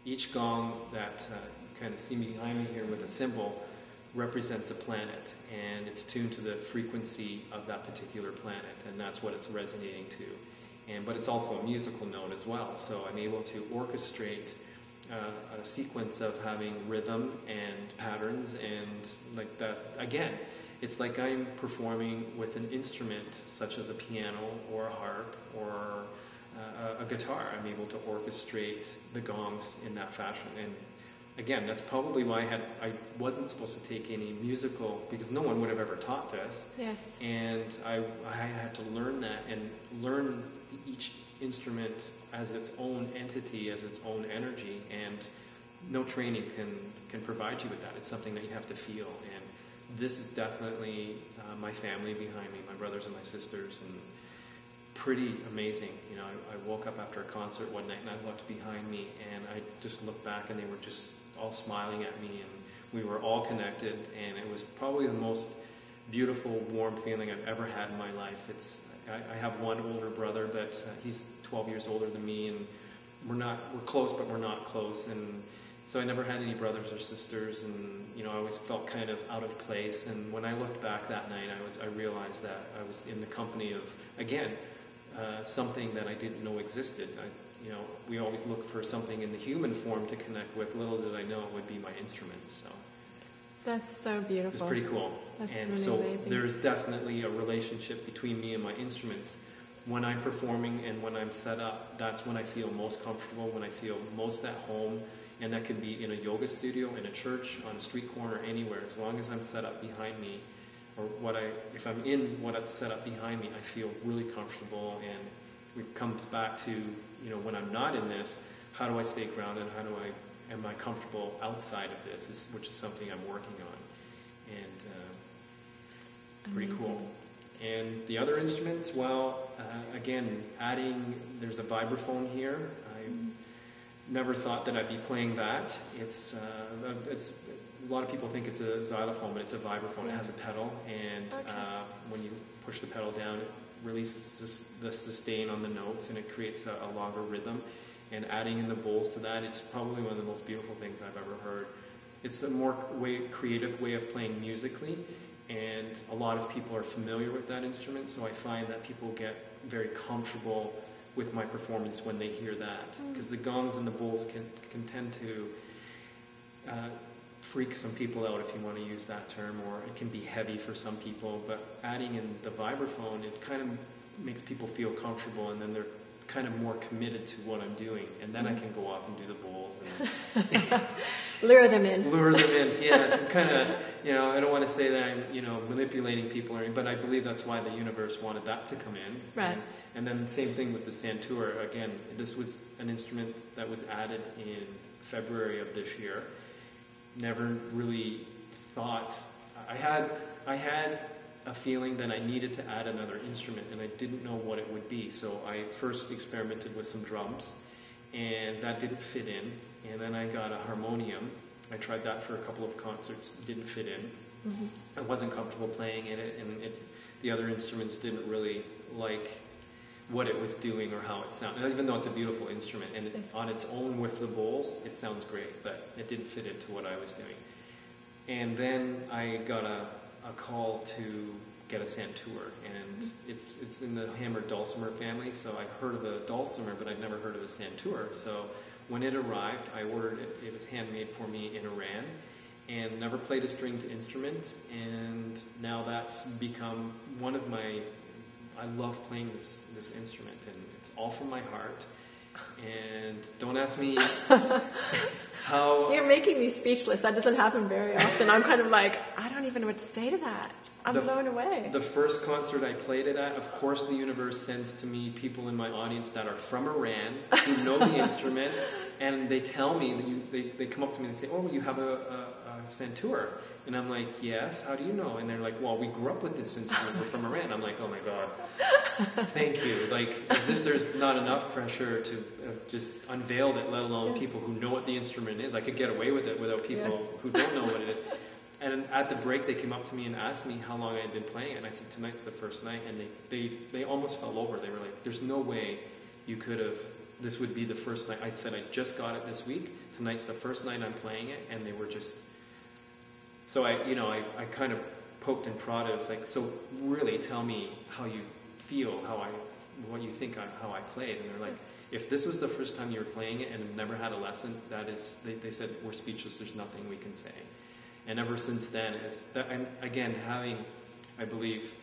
each gong that you kind of see behind me here with a symbol represents a planet, and it's tuned to the frequency of that particular planet, and that's what it's resonating to. But it's also a musical note as well, so I'm able to orchestrate a sequence of having rhythm and patterns, and like that, again, it's like I'm performing with an instrument such as a piano or a harp or a guitar. I'm able to orchestrate the gongs in that fashion. And again, that's probably why I wasn't supposed to take any musical, because no one would have ever taught this. Yes. And I had to learn that and learn each instrument as its own entity, as its own energy, and no training can provide you with that. It's something that you have to feel. And this is definitely my family behind me, my brothers and my sisters, and pretty amazing. You know, I woke up after a concert one night and I looked behind me and I just looked back and they were just all smiling at me, and we were all connected, and it was probably the most beautiful, warm feeling I've ever had in my life. I have one older brother, but he's 12 years older than me, and we're close, but we're not close, and so I never had any brothers or sisters, and you know, I always felt kind of out of place. And when I looked back that night, I realized that I was in the company of, again, something that I didn't know existed. You know, we always look for something in the human form to connect with. Little did I know it would be my instruments. So that's so beautiful. It's pretty cool. That's and really so amazing. There's definitely a relationship between me and my instruments. When I'm performing and when I'm set up, that's when I feel most comfortable, when I feel most at home. And that could be in a yoga studio, in a church, on a street corner, anywhere. As long as I'm set up behind me, or if I'm in what's set up behind me, I feel really comfortable. And it comes back to, you know, when I'm not in this, how do I stay grounded? Am I comfortable outside of this? Which is something I'm working on. And pretty cool. And the other instruments, well, again, there's a vibraphone here. I never thought that I'd be playing that. It's a lot of people think it's a xylophone, but it's a vibraphone. It has a pedal, and when you push the pedal down, it releases the sustain on the notes, and it creates a longer rhythm. And adding in the bowls to that, it's probably one of the most beautiful things I've ever heard. It's a more creative way of playing musically, and a lot of people are familiar with that instrument, so I find that people get very comfortable with my performance when they hear that. Because the gongs and the bowls can tend to freak some people out, if you want to use that term, or it can be heavy for some people. But adding in the vibraphone, it kind of makes people feel comfortable, and then they're kind of more committed to what I'm doing, and then I can go off and do the bowls and lure them in. Yeah, I'm kind of, you know, I don't want to say that I'm, you know, manipulating people or anything, but I believe that's why the universe wanted that to come in. Right. And then same thing with the santur. Again, this was an instrument that was added in February of this year. Never really thought, I had a feeling that I needed to add another instrument, and I didn't know what it would be. So I first experimented with some drums, and that didn't fit in. And then I got a harmonium. I tried that for a couple of concerts, didn't fit in. Mm-hmm. I wasn't comfortable playing in it, and the other instruments didn't really like what it was doing or how it sounded. Even though it's a beautiful instrument, and on its own with the bowls, it sounds great, but it didn't fit into what I was doing. And then I got a call to get a santur, and it's in the hammered dulcimer family, so I've heard of the dulcimer, but I've never heard of the santur. So when it arrived, I ordered it. It was handmade for me in Iran, and never played a stringed instrument, and now that's become one of my, I love playing this instrument, and it's all from my heart. And don't ask me how... You're making me speechless. That doesn't happen very often. I'm kind of like, I don't even know what to say to that. I'm blown away. The first concert I played it at, of course the universe sends to me people in my audience that are from Iran, who know the instrument, and they tell me, that they come up to me and say, oh, you have a santur. And I'm like, yes, how do you know? And they're like, well, we grew up with this instrument, we're from Iran. I'm like, oh my God, thank you. Like, as if there's not enough pressure to have just unveiled it, let alone people who know what the instrument is. I could get away with it without people who don't know what it is. And at the break, they came up to me and asked me how long I had been playing it. And I said, tonight's the first night. And they almost fell over. They were like, there's no way you could have this would be the first night. I said I just got it this week. Tonight's the first night I'm playing it, and they were just. So I kind of poked and prodded. It's like, so really tell me how you feel, what you think how I played. And they're like, if this was the first time you were playing it and have never had a lesson, that is, they said, we're speechless. There's nothing we can say. And ever since then, and again, having, I believe,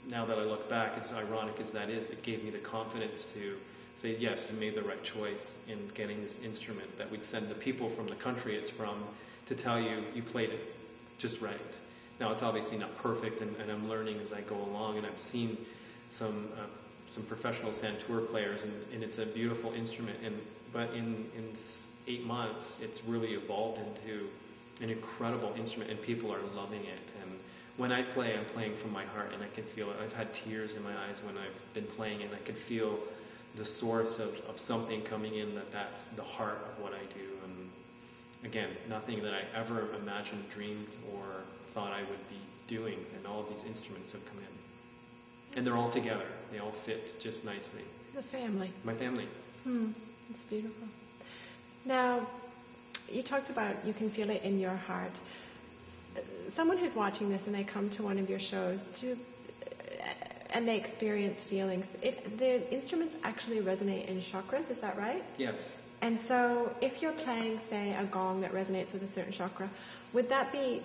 now that I look back, as ironic as that is, it gave me the confidence to say, yes, you made the right choice in getting this instrument that we'd send the people from the country it's from to tell you played it just right. Now, it's obviously not perfect, and I'm learning as I go along, and I've seen some professional santur players, and it's a beautiful instrument. But in 8 months, it's really evolved into an incredible instrument, and people are loving it. And when I play, I'm playing from my heart, and I can feel it. I've had tears in my eyes when I've been playing, and I can feel the source of something coming in that's the heart of what I do. And again, nothing that I ever imagined, dreamed, or thought I would be doing, and all of these instruments have come in. And they're all together. They all fit just nicely. The family. My family. It's beautiful. Now, you talked about you can feel it in your heart. Someone who's watching this and they come to one of your shows and they experience feelings, the instruments actually resonate in chakras, is that right? Yes. And so if you're playing, say, a gong that resonates with a certain chakra, would that be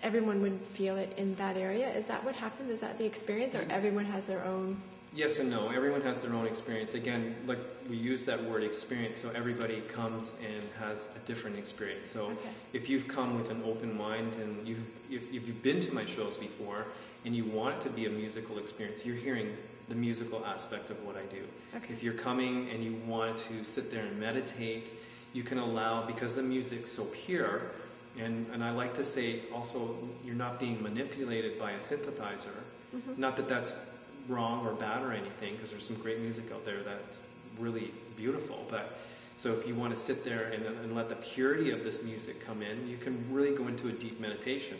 everyone would feel it in that area? Is that what happens? Is that the experience, or everyone has their own? Yes and no. Everyone has their own experience. Again, like we use that word experience, so everybody comes and has a different experience. So if you've come with an open mind, and if you've been to my shows before and you want it to be a musical experience, you're hearing the musical aspect of what I do. If you're coming and you want to sit there and meditate, you can allow, because the music's so pure, and I like to say also, you're not being manipulated by a synthesizer. Not that that's wrong or bad or anything, because there's some great music out there that's really beautiful. But so if you want to sit there and let the purity of this music come in, you can really go into a deep meditation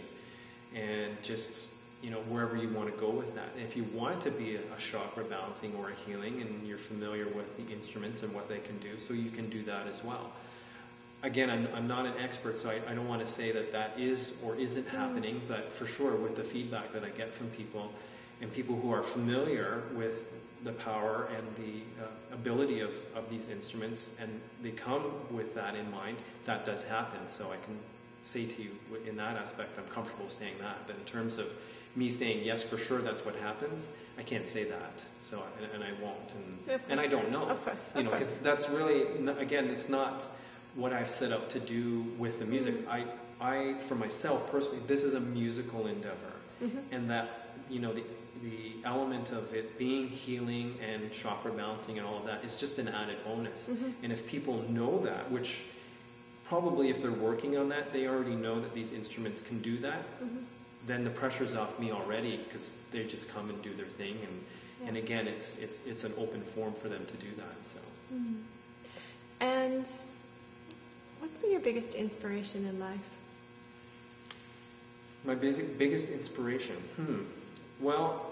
and just, wherever you want to go with that. And if you want it to be a chakra balancing or a healing, and you're familiar with the instruments and what they can do, so you can do that as well. Again, I'm not an expert, so I don't want to say that is or isn't happening, but for sure with the feedback that I get from people, and people who are familiar with the power and the ability of these instruments, and they come with that in mind, that does happen. So I can say to you, in that aspect, I'm comfortable saying that. But in terms of me saying, yes, for sure, that's what happens, I can't say that. So, and I won't. And I don't know. Of course. Because that's really, again, it's not what I've set out to do with the music. I, for myself personally, this is a musical endeavor. And that, the element of it being healing and chakra balancing and all of that is just an added bonus. And if people know that, which probably if they're working on that, they already know that these instruments can do that, then the pressure's off me already, because they just come and do their thing. And again, it's an open forum for them to do that. So. And what's been your biggest inspiration in life? My biggest inspiration? Well,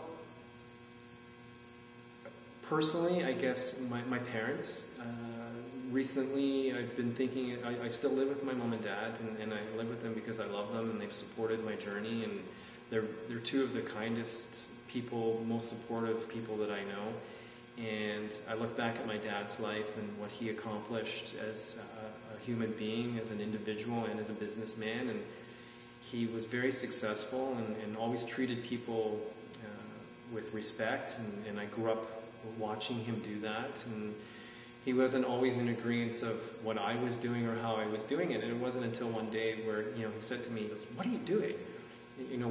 personally, I guess my parents. Recently, I've been thinking, I still live with my mom and dad, and I live with them because I love them, and they've supported my journey, and they're two of the kindest people, most supportive people that I know. And I look back at my dad's life and what he accomplished as a human being, as an individual, and as a businessman, and he was very successful and always treated people with respect, and I grew up watching him do that, and he wasn't always in agreement of what I was doing or how I was doing it. And it wasn't until one day where, he said to me, he goes, "What are you doing,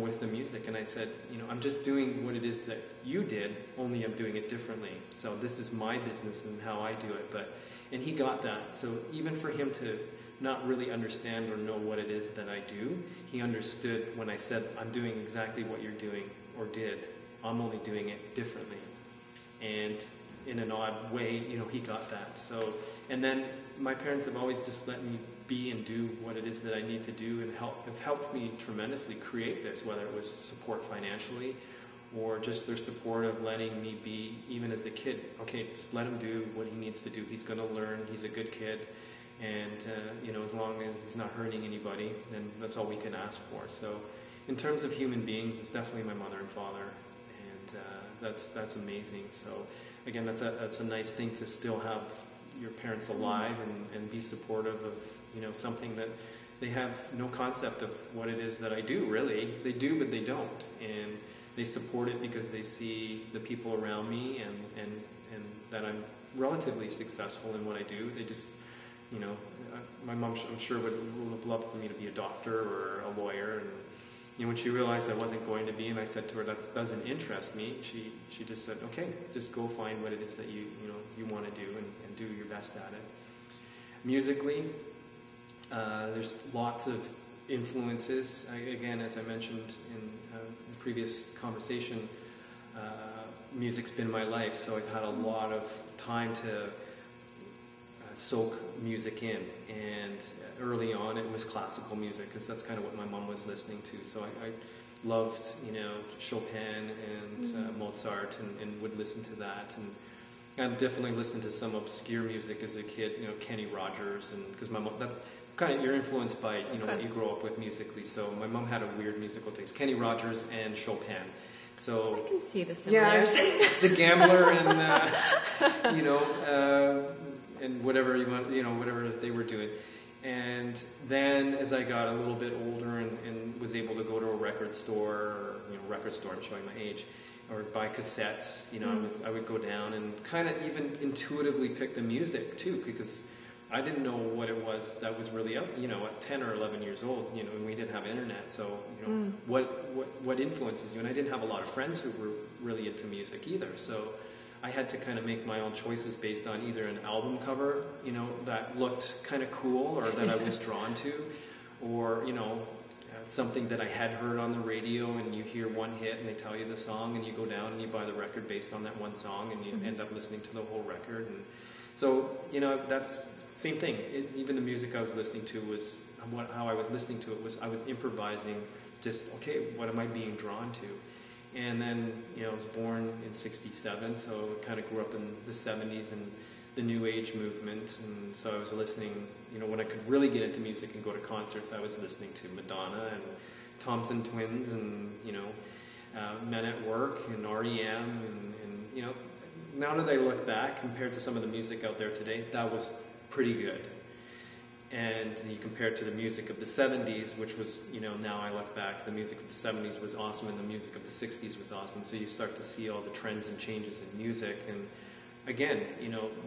with the music?" And I said, "I'm just doing what it is that you did, only I'm doing it differently. So this is my business and how I do it." And he got that. So even for him to not really understand or know what it is that I do, he understood when I said, "I'm doing exactly what you're doing or did. I'm only doing it differently." And in an odd way, he got that. So, and then my parents have always just let me be and do what it is that I need to do, and have helped me tremendously create this, whether it was support financially or just their support of letting me be, even as a kid, okay, just let him do what he needs to do. He's going to learn. He's a good kid. And, as long as he's not hurting anybody, then that's all we can ask for. So in terms of human beings, it's definitely my mother and father. And that's amazing. So again, that's a nice thing to still have your parents alive and be supportive of, something that they have no concept of what it is that I do, really. They do, but they don't. And they support it because they see the people around me and that I'm relatively successful in what I do. They just, my mom, I'm sure, would have loved for me to be a doctor or a lawyer. And when she realized I wasn't going to be, and I said to her, that doesn't interest me, she just said, okay, just go find what it is that you want to do and do your best at it. Musically, there's lots of influences. Again, as I mentioned in the previous conversation, music's been my life, so I've had a lot of time to soak music in. And early on, it was classical music, because that's kind of what my mom was listening to. So I loved, Chopin and Mozart, and would listen to that. And I definitely listened to some obscure music as a kid, Kenny Rogers, and because my mom, that's kind of, you're influenced by what you grow up with musically. So my mom had a weird musical taste: Kenny Rogers and Chopin. So I can see the similarities. Yeah, The Gambler and whatever you want, whatever they were doing. And then as I got a little bit older and was able to go to a record store, I'm showing my age, or buy cassettes, I would go down and kind of even intuitively pick the music too, because I didn't know what it was that was really up, at 10 or 11 years old, and we didn't have internet, so, what influences you? And I didn't have a lot of friends who were really into music either, so I had to kind of make my own choices based on either an album cover, that looked kind of cool or that I was drawn to, or, something that I had heard on the radio, and you hear one hit and they tell you the song, and you go down and you buy the record based on that one song, and you end up listening to the whole record. And so, that's the same thing. Even the music I was listening to was, how I was listening to it was, I was improvising, just, okay, what am I being drawn to? And then, I was born in '67, so I kind of grew up in the '70s and the New Age movement, and so I was listening, when I could really get into music and go to concerts, I was listening to Madonna and Thompson Twins and, Men at Work and REM, and now that I look back, compared to some of the music out there today, that was pretty good. And you compare it to the music of the 70s, which was, now I look back, the music of the 70s was awesome and the music of the 60s was awesome. So you start to see all the trends and changes in music. And again,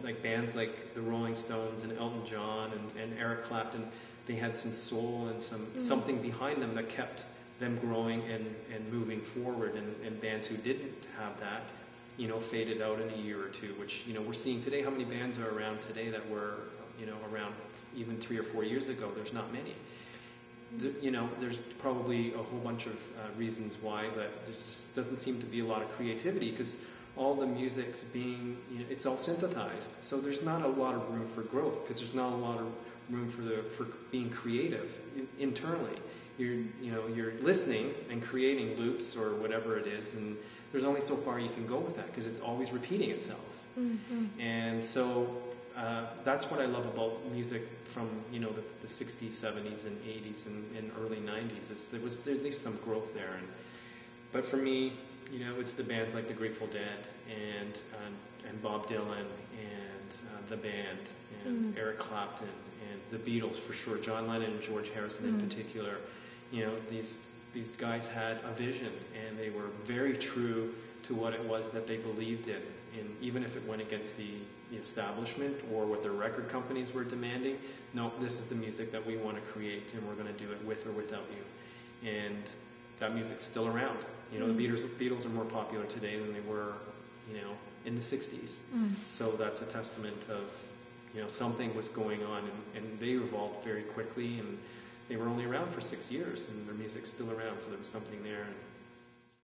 like bands like the Rolling Stones and Elton John and Eric Clapton, they had some soul and something behind them that kept them growing and moving forward. And bands who didn't have that, faded out in a year or two, which, we're seeing today. How many bands are around today that were, around even 3 or 4 years ago? There's not many. There's probably a whole bunch of reasons why, but there just doesn't seem to be a lot of creativity, because all the music's being, it's all synthesized. So there's not a lot of room for growth, because there's not a lot of room for being creative internally. You're listening and creating loops or whatever it is, and there's only so far you can go with that, because it's always repeating itself. Mm-hmm. And so that's what I love about music from the 60s, 70s, and 80s, and early 90s. Is there's at least some growth there. But for me, it's the bands like the Grateful Dead and Bob Dylan and the Band and Eric Clapton and the Beatles for sure. John Lennon and George Harrison in particular. These guys had a vision, and they were very true to what it was that they believed in. And even if it went against the establishment or what their record companies were demanding, no, this is the music that we want to create, and we're going to do it with or without you. And that music's still around. The Beatles are more popular today than they were, in the 60s. So that's a testament of, something was going on, and they evolved very quickly, and they were only around for 6 years, and their music's still around, so there was something there.